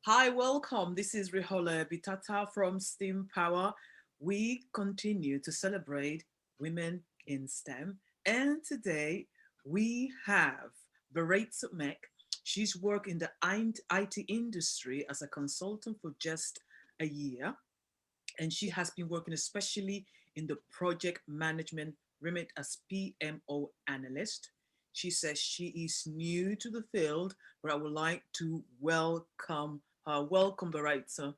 Hi, welcome. This is Rihola Bitata from STEAM Power. We continue to celebrate women in STEM. And today we have Varaidzo. She's worked in the IT industry as a consultant for just a year. And she has been working especially in the project management remit as PMO analyst. She says she is new to the field, but I would like to welcome her. Welcome, Varaidzo.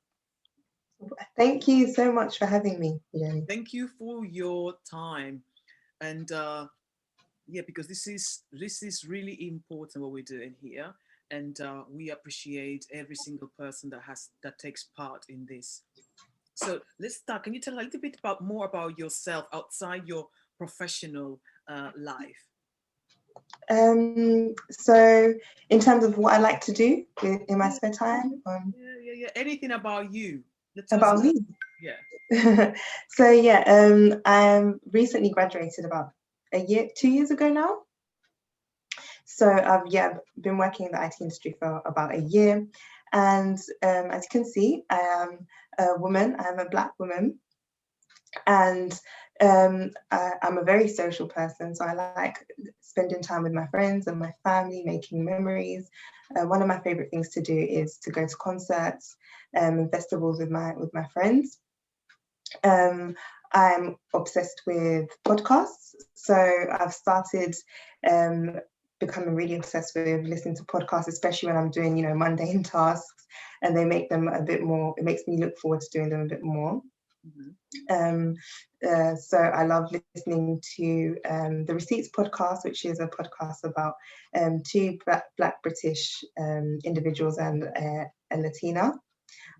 Thank you so much for having me, Jenny. Thank you for your time. And yeah, because this is really important what we're doing here, and we appreciate every single person that takes part in this. So let's start. Can you tell a little bit about more about yourself outside your professional life? So in terms of what I like to do in my Yeah, spare time, yeah. Anything about you? Let's tell us about about. me. Yeah. So yeah, I'm recently graduated about 2 years ago now. So I've been working in the IT industry for about a year, and as you can see, I am a woman. I'm a Black woman, and I'm a very social person, so I like spending time with my friends and my family, making memories. One of my favorite things to do is to go to concerts and festivals with my friends. Um, I'm obsessed with podcasts, so I've started um, becoming really obsessed with listening to podcasts, especially when I'm doing, mundane tasks, and they make them a bit more. It makes me look forward to doing them a bit more. Hmm. Um, so I love listening to the Receipts podcast, which is a podcast about two Black British individuals and a Latina.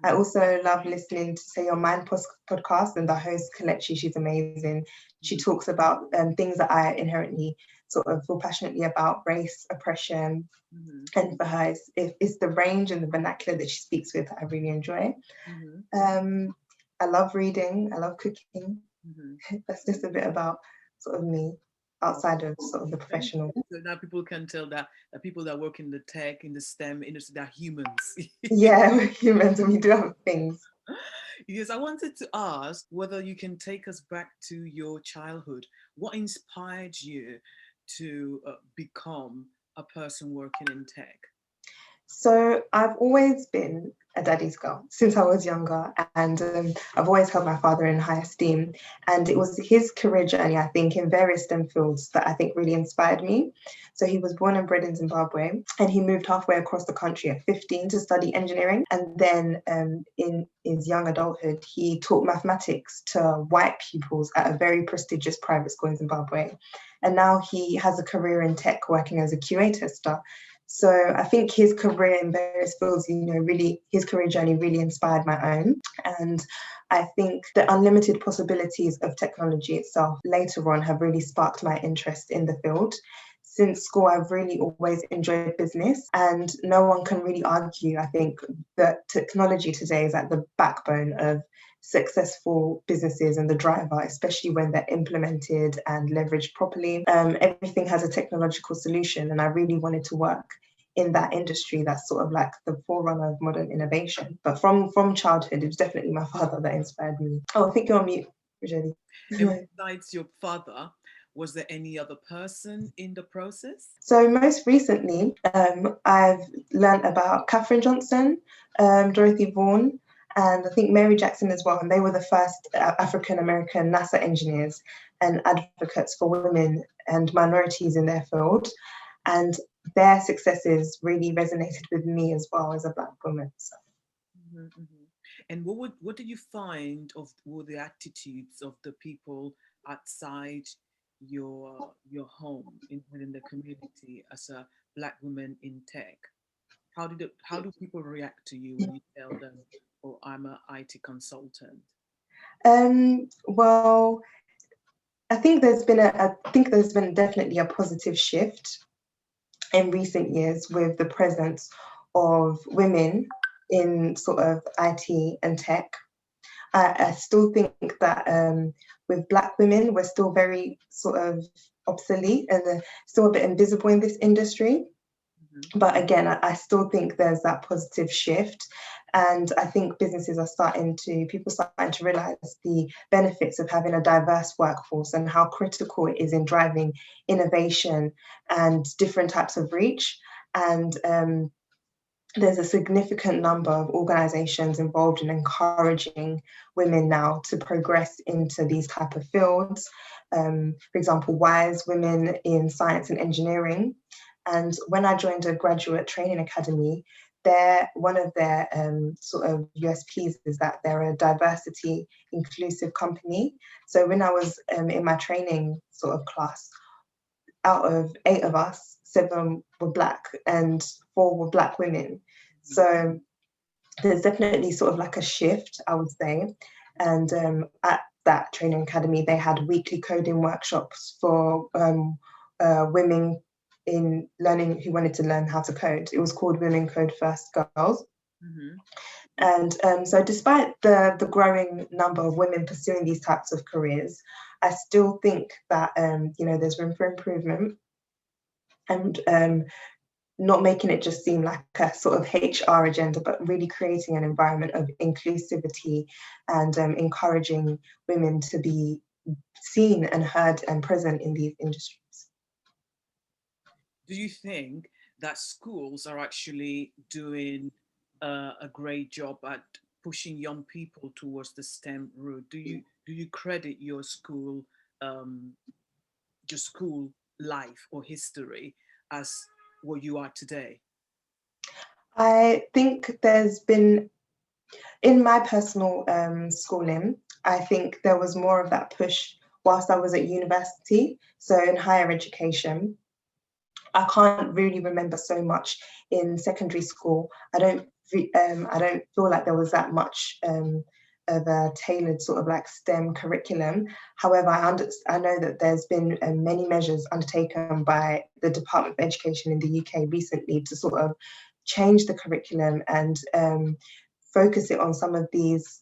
I also love listening to Say Your Mind podcast, and the host Kalechi, she's amazing. She Hmm. talks about things that I inherently sort of feel passionately about, race, oppression, Hmm. and for her, it's the range and the vernacular that she speaks with that I really enjoy. Hmm. Um, I love reading, I love cooking. Hmm. That's just a bit about sort of me Oh, outside of sort of the thank professional. you. So now people can tell that people that work in the tech, in the STEM industry, they're humans. Yeah, we're humans and we do have things. Yes, I wanted to ask whether you can take us back to your childhood. What inspired you to become a person working in tech? So I've always been a daddy's girl since I was younger, and I've always held my father in high esteem. And it was his career journey, I think, in various STEM fields that I think really inspired me. So he was born and bred in Zimbabwe, and he moved halfway across the country at 15 to study engineering. And then in his young adulthood, he taught mathematics to white pupils at a very prestigious private school in Zimbabwe. And now he has a career in tech working as a QA tester. So I think his career in various fields, really his career journey really inspired my own. And I think the unlimited possibilities of technology itself later on have really sparked my interest in the field. Since school, I've really always enjoyed business, and no one can really argue, I think, that technology today is at the backbone of successful businesses and the driver, especially when they're implemented and leveraged properly. Everything has a technological solution, and I really wanted to work in that industry that's sort of like the forerunner of modern innovation. But from childhood, it was definitely my father that inspired me. Oh, I think you're on mute, Rajali. And besides your father, was there any other person in the process? So most recently, I've learnt about Katherine Johnson, Dorothy Vaughan, and I think Mary Jackson as well. And they were the first African American NASA engineers and advocates for women and minorities in their field. And their successes really resonated with me as well as a Black woman. So. Mhm, mhm. And what did you find of were the attitudes of the people outside your home within the community as a black woman in tech? How do people react to you when you tell them, "Oh, I'm a IT consultant"? Well, I think there's been definitely a positive shift in recent years with the presence of women in sort of IT and tech. I still think that with Black women, we're still very sort of obsolete and still a bit invisible in this industry. But again, I still think there's that positive shift. And I think people starting to realize the benefits of having a diverse workforce and how critical it is in driving innovation and different types of reach. And there's a significant number of organizations involved in encouraging women now to progress into these type of fields. For example, WISE, Women in Science and Engineering. And when I joined a graduate training academy, one of their sort of USPs is that they're a diversity inclusive company. So when I was in my training sort of class, out of 8 of us, 7 were Black and 4 were Black women. So there's definitely sort of like a shift, I would say. And at that training academy, they had weekly coding workshops for women in learning who wanted to learn how to code. It was called Women Code First Girls. Mm-hmm. And so despite the growing number of women pursuing these types of careers, I still think that, there's room for improvement, and not making it just seem like a sort of HR agenda, but really creating an environment of inclusivity and encouraging women to be seen and heard and present in these industries. Do you think that schools are actually doing a great job at pushing young people towards the STEM route? Do you credit um, your school life or history as what you are today? I think there's been, in my personal schooling, I think there was more of that push whilst I was at university. So in higher education, I can't really remember so much in secondary school. I don't feel like there was that much of a tailored sort of like STEM curriculum. However, I know that there's been many measures undertaken by the Department of Education in the UK recently to sort of change the curriculum and focus it on some of these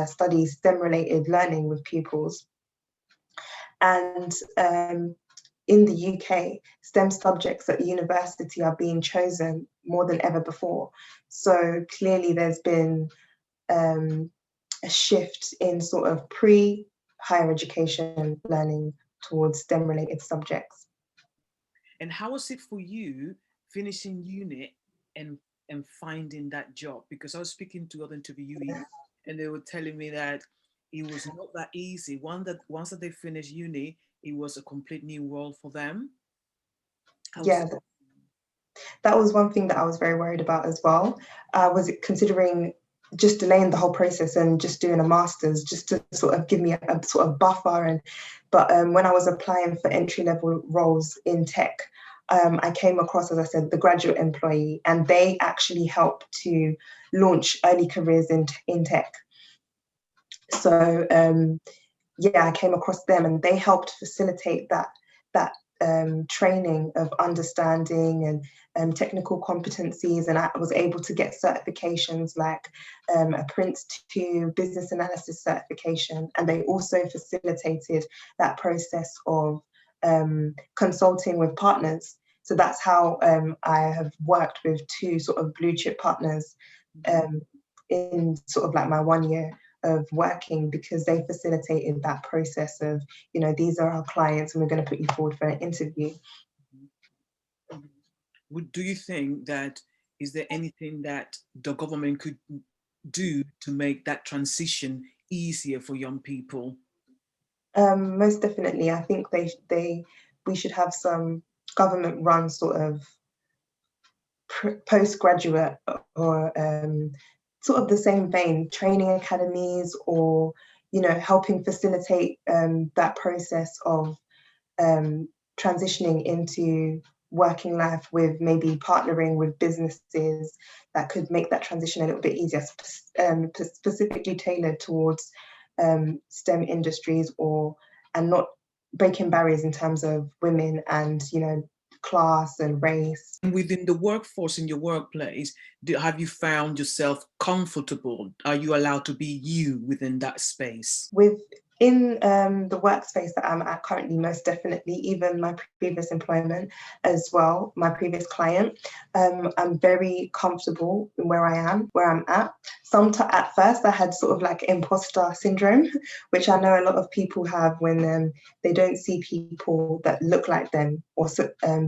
studies, STEM-related learning with pupils. And in the UK, STEM subjects at university are being chosen more than ever before. So clearly there's been a shift in sort of pre-higher education learning towards STEM-related subjects. And how was it for you finishing uni and finding that job? Because I was speaking to other interviewees and they were telling me that it was not that easy. Once that they finished uni, it was a complete new world for them. Yeah, that was one thing that I was very worried about as well. Was considering just delaying the whole process and just doing a master's just to sort of give me a sort of buffer. But when I was applying for entry-level roles in tech, I came across, as I said, the graduate employee, and they actually help to launch early careers in tech. So yeah, I came across them, and they helped facilitate that training of understanding and technical competencies, and I was able to get certifications like a Prince 2 business analysis certification, and they also facilitated that process of consulting with partners. So that's how I have worked with 2 sort of blue chip partners in sort of like my 1 year of working, because they facilitated that process of, these are our clients and we're going to put you forward for an interview. Do you think that, is there anything that the government could do to make that transition easier for young people? Most definitely. I think we should have some government run sort of postgraduate or sort of the same vein, training academies, or helping facilitate that process of transitioning into working life, with maybe partnering with businesses that could make that transition a little bit easier, specifically tailored towards STEM industries, and not breaking barriers in terms of women and class and race. Within the workforce, in your workplace, have you found yourself comfortable? Are you allowed to be you within that space? With In the workspace that I'm at currently, most definitely, even my previous employment as well, my previous client, I'm very comfortable in where I am, where I'm at. At first, I had sort of like imposter syndrome, which I know a lot of people have when they don't see people that look like them, or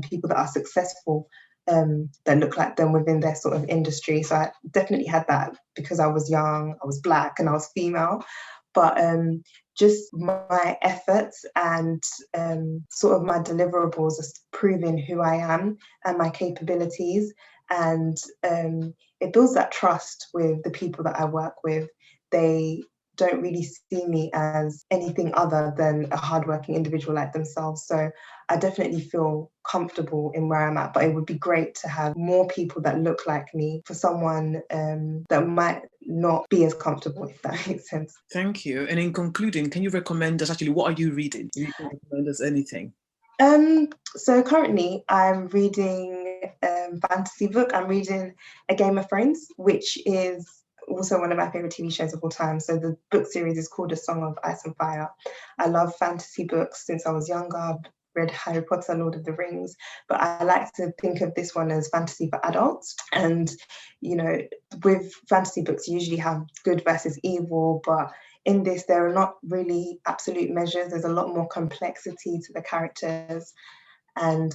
people that are successful that look like them within their sort of industry. So I definitely had that because I was young, I was Black, and I was female. But just my efforts and sort of my deliverables are proving who I am and my capabilities. And it builds that trust with the people that I work with. They don't really see me as anything other than a hardworking individual like themselves. So I definitely feel comfortable in where I'm at, but it would be great to have more people that look like me for someone that might not be as comfortable, if that makes sense. Thank you. And in concluding, can you recommend us, actually, what are you reading? If you can recommend us anything. So currently I'm reading fantasy book. I'm reading A Game of Thrones, which is also one of my favorite TV shows of all time. So the book series is called A Song of Ice and Fire. I love fantasy books since I was younger. I've read Harry Potter, Lord of the Rings, but I like to think of this one as fantasy for adults. And, you know, with fantasy books, you usually have good versus evil, but in this, there are not really absolute measures. There's a lot more complexity to the characters. And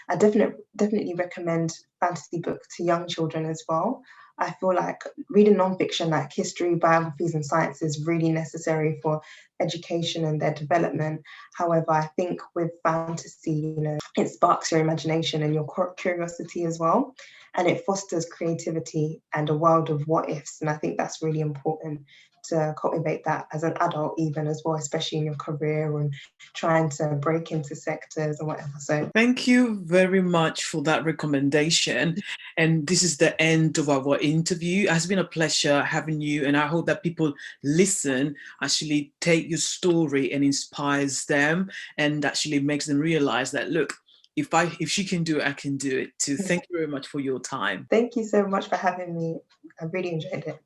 I definitely recommend fantasy books to young children as well. I feel like reading nonfiction like history, biographies, and science is really necessary for education and their development. However, I think with fantasy, it sparks your imagination and your curiosity as well. And it fosters creativity and a world of what ifs. And I think that's really important to cultivate that as an adult even as well, especially in your career and trying to break into sectors or whatever. So thank you very much for that recommendation. And this is the end of our interview. It has been a pleasure having you, and I hope that people listen, actually take your story and inspires them, and actually makes them realize that, look, if she can do it, I can do it too. Thank you very much for your time. Thank you so much for having me. I really enjoyed it.